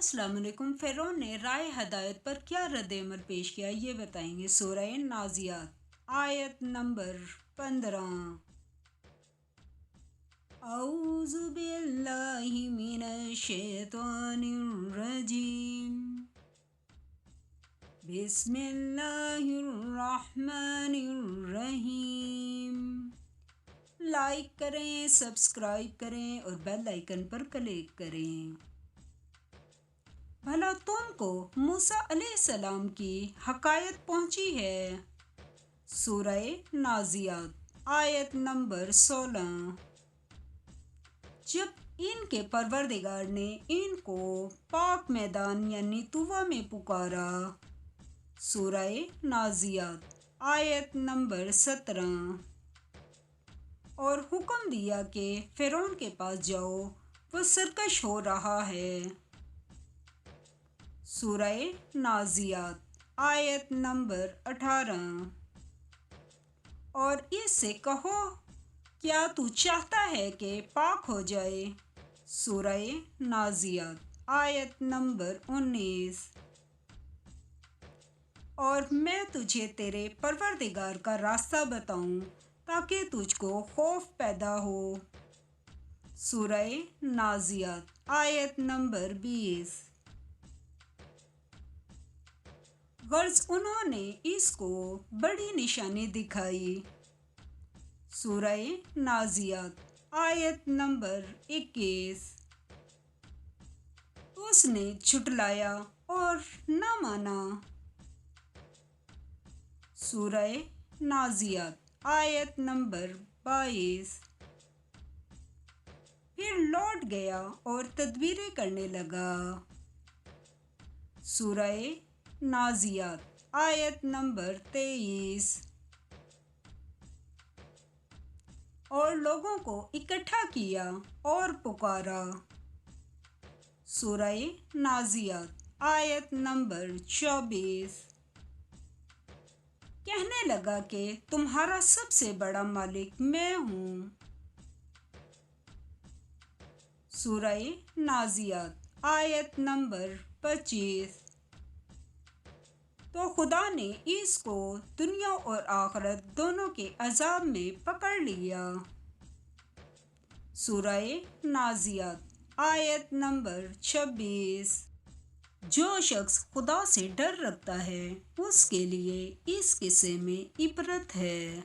अस्सलाम वालेकुम। फ़िरौन ने राय हदायत पर क्या रद्द-ए-अमल पेश किया, ये बताएंगे। सूरह नाज़ियात आयत नंबर 15। औज़ु बिल्लाहि मिनश शैतानिर रजीम। बिस्मिल्लाहिर रहमानिर रहीम। लाइक करें, सब्सक्राइब करें और बेल आइकन पर क्लिक करें। भला तुमको मूसा अलैहिस्सलाम की हकायत पहुंची है। सूरह नाज़ियात आयत नंबर 16। जब इनके परवरदिगार ने इनको पाक मैदान यानी तुवा में पुकारा। सूरह नाज़ियात आयत नंबर 17। और हुक्म दिया कि फ़िरौन के पास जाओ, वो सरकश हो रहा है। सूरह नाज़ियात आयत नंबर 18। और इससे कहो, क्या तू चाहता है कि पाक हो जाए। सूरह नाज़ियात आयत नंबर 19। और मैं तुझे तेरे परवरदिगार का रास्ता बताऊं ताकि तुझको खौफ पैदा हो। सूरह नाज़ियात आयत नंबर 20। गर्ज उन्होंने इसको बड़ी निशानी दिखाई। सूरह नाज़ियात आयत नंबर 21। उसने झुटलाया और न माना। सूरह नाज़ियात आयत नंबर 22। फिर लौट गया और तदबीरें करने लगा। सूरह नाज़ियात आयत नंबर 23। और लोगों को इकट्ठा किया और पुकारा। सूरह नाज़ियात आयत नंबर 24। कहने लगा कि तुम्हारा सबसे बड़ा मालिक मैं हूँ। सूरह नाज़ियात आयत नंबर 25। तो खुदा ने इसको दुनिया और आखिरत दोनों के अज़ाब में पकड़ लिया। सूरह नाज़ियात आयत नंबर 26। जो शख्स खुदा से डर रखता है उसके लिए इस किस्से में इबरत है।